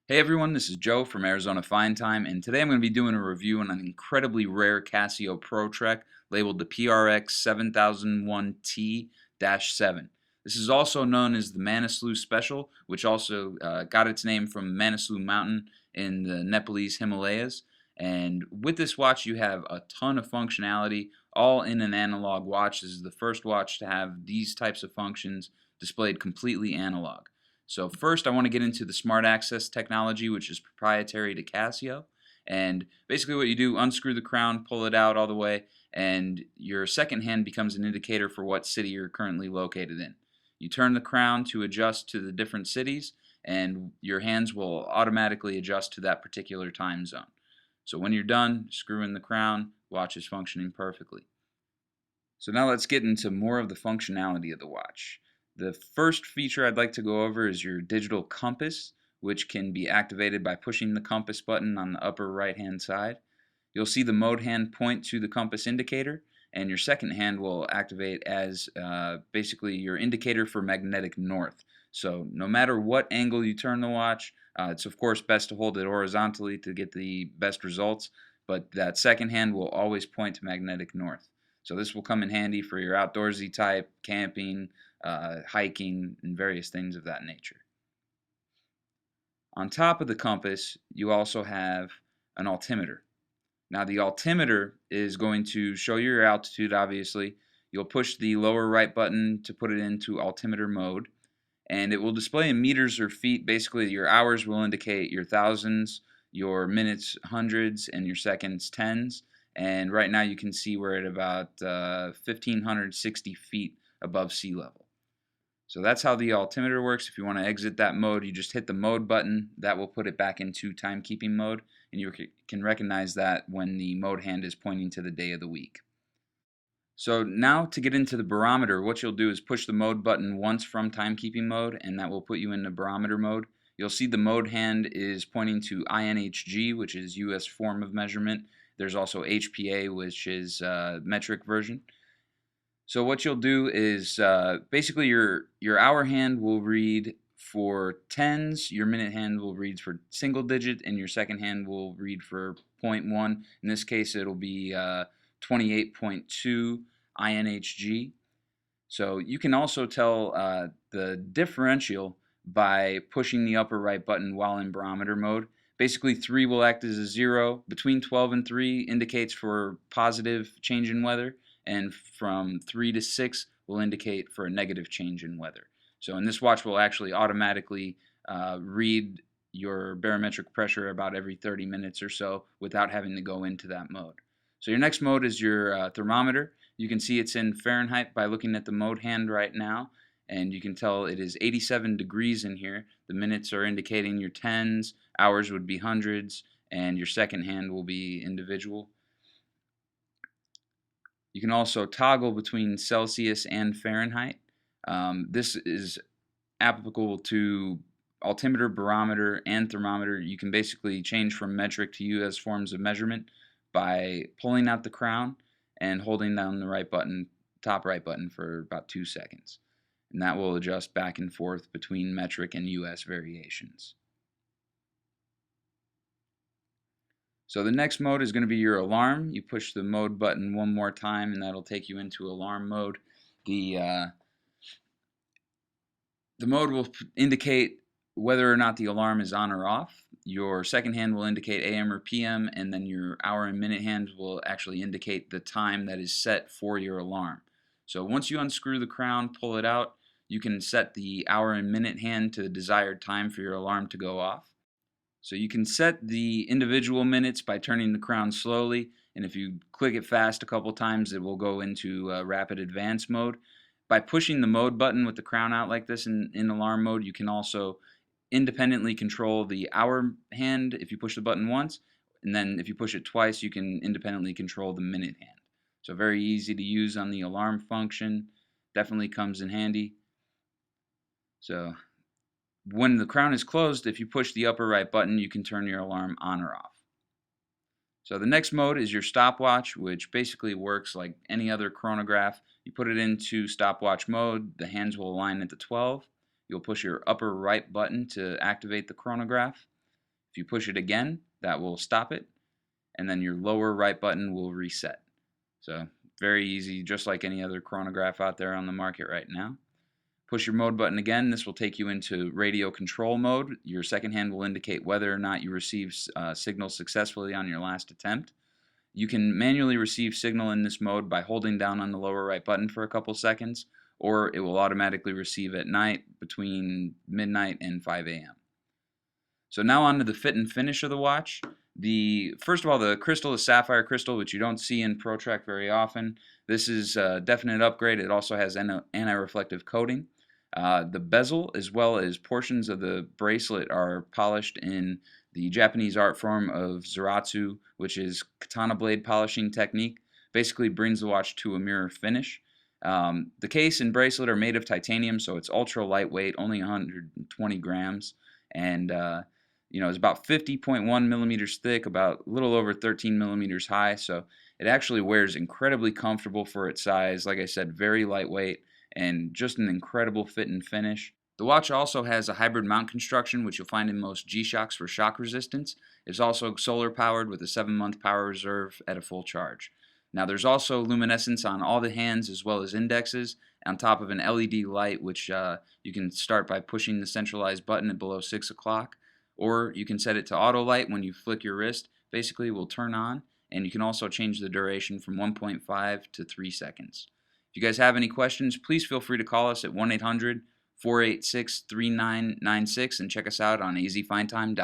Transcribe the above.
Hey everyone, this is Joe from Arizona Fine Time, and today I'm going to be doing a review on an incredibly rare Casio Pro Trek labeled the PRX7001T-7. This is also known as the Manaslu Special, which also got its name from Manaslu Mountain in the Nepalese Himalayas. And with this watch, you have a ton of functionality, all in an analog watch. This is the first watch to have these types of functions displayed completely analog. So first I want to get into the smart access technology, which is proprietary to Casio. And basically what you do, unscrew the crown, pull it out all the way, and your second hand becomes an indicator for what city you're currently located in. You turn the crown to adjust to the different cities, and your hands will automatically adjust to that particular time zone. So when you're done screwing the crown, watch is functioning perfectly. So now let's get into more of the functionality of the watch. The first feature I'd like to go over is your digital compass, which can be activated by pushing the compass button on the upper right hand side. You'll see the mode hand point to the compass indicator, and your second hand will activate as basically your indicator for magnetic north. So no matter what angle you turn the watch, it's of course best to hold it horizontally to get the best results, but that second hand will always point to magnetic north. So this will come in handy for your outdoorsy type, camping, hiking, and various things of that nature. On top of the compass, you also have an altimeter. Now the altimeter is going to show you your altitude, obviously. You'll push the lower right button to put it into altimeter mode, and it will display in meters or feet. Basically, your hours will indicate your thousands, your minutes hundreds, and your seconds tens. And right now you can see we're at about 1,560 feet above sea level. So that's how the altimeter works. If you want to exit that mode, you just hit the mode button. That will put it back into timekeeping mode, and you can recognize that when the mode hand is pointing to the day of the week. So now to get into the barometer, what you'll do is push the mode button once from timekeeping mode, and that will put you into barometer mode. You'll see the mode hand is pointing to INHG, which is US form of measurement. There's also HPA, which is metric version. So what you'll do is basically your hour hand will read for tens, your minute hand will read for single digit, and your second hand will read for 0.1. In this case, it'll be 28.2 INHG. So you can also tell the differential by pushing the upper right button while in barometer mode. Basically, 3 will act as a 0. Between 12 and 3 indicates for positive change in weather, and from 3 to 6 will indicate for a negative change in weather. So, and this watch will actually automatically read your barometric pressure about every 30 minutes or so without having to go into that mode. So your next mode is your thermometer. You can see it's in Fahrenheit by looking at the mode hand right now, and you can tell it is 87 degrees in here. The minutes are indicating your tens, hours would be hundreds, and your second hand will be individual. You can also toggle between Celsius and Fahrenheit. This is applicable to altimeter, barometer, and thermometer. You can basically change from metric to US forms of measurement by pulling out the crown and holding down the right button, top right button, for about 2 seconds. And that will adjust back and forth between metric and US variations. So the next mode is going to be your alarm. You push the mode button one more time and that'll take you into alarm mode. The mode will indicate whether or not the alarm is on or off. Your second hand will indicate AM or PM, and then your hour and minute hand will actually indicate the time that is set for your alarm. So once you unscrew the crown, pull it out, you can set the hour and minute hand to the desired time for your alarm to go off. So you can set the individual minutes by turning the crown slowly, and if you click it fast a couple times, it will go into rapid advance mode. By pushing the mode button with the crown out like this in alarm mode, you can also independently control the hour hand if you push the button once, and then if you push it twice, you can independently control the minute hand. So very easy to use on the alarm function. Definitely comes in handy. So when the crown is closed, if you push the upper right button, you can turn your alarm on or off. So the next mode is your stopwatch, which basically works like any other chronograph. You put it into stopwatch mode, the hands will align at the 12. You'll push your upper right button to activate the chronograph. If you push it again, that will stop it, and then your lower right button will reset. So very easy, just like any other chronograph out there on the market right now. Push your mode button again. This will take you into radio control mode. Your second hand will indicate whether or not you received signal successfully on your last attempt. You can manually receive signal in this mode by holding down on the lower right button for a couple seconds, or it will automatically receive at night between midnight and 5 a.m. So now on to the fit and finish of the watch. First of all, the crystal is sapphire crystal, which you don't see in ProTrack very often. This is a definite upgrade. It also has anti-reflective coating. The bezel, as well as portions of the bracelet, are polished in the Japanese art form of Zaratsu, which is katana blade polishing technique. Basically brings the watch to a mirror finish. The case and bracelet are made of titanium, so it's ultra lightweight, only 120 grams, and it's about 50.1 millimeters thick, about a little over 13 millimeters high, so it actually wears incredibly comfortable for its size. Like I said, very lightweight and just an incredible fit and finish. The watch also has a hybrid mount construction, which you'll find in most G-Shocks for shock resistance. It's also solar powered with a 7-month power reserve at a full charge. Now there's also luminescence on all the hands as well as indexes on top of an LED light, which you can start by pushing the centralized button at below 6 o'clock, or you can set it to auto light. When you flick your wrist, basically it will turn on, and you can also change the duration from 1.5 to 3 seconds. If you guys have any questions, please feel free to call us at 1-800-486-3996 and check us out on azfindtime.com.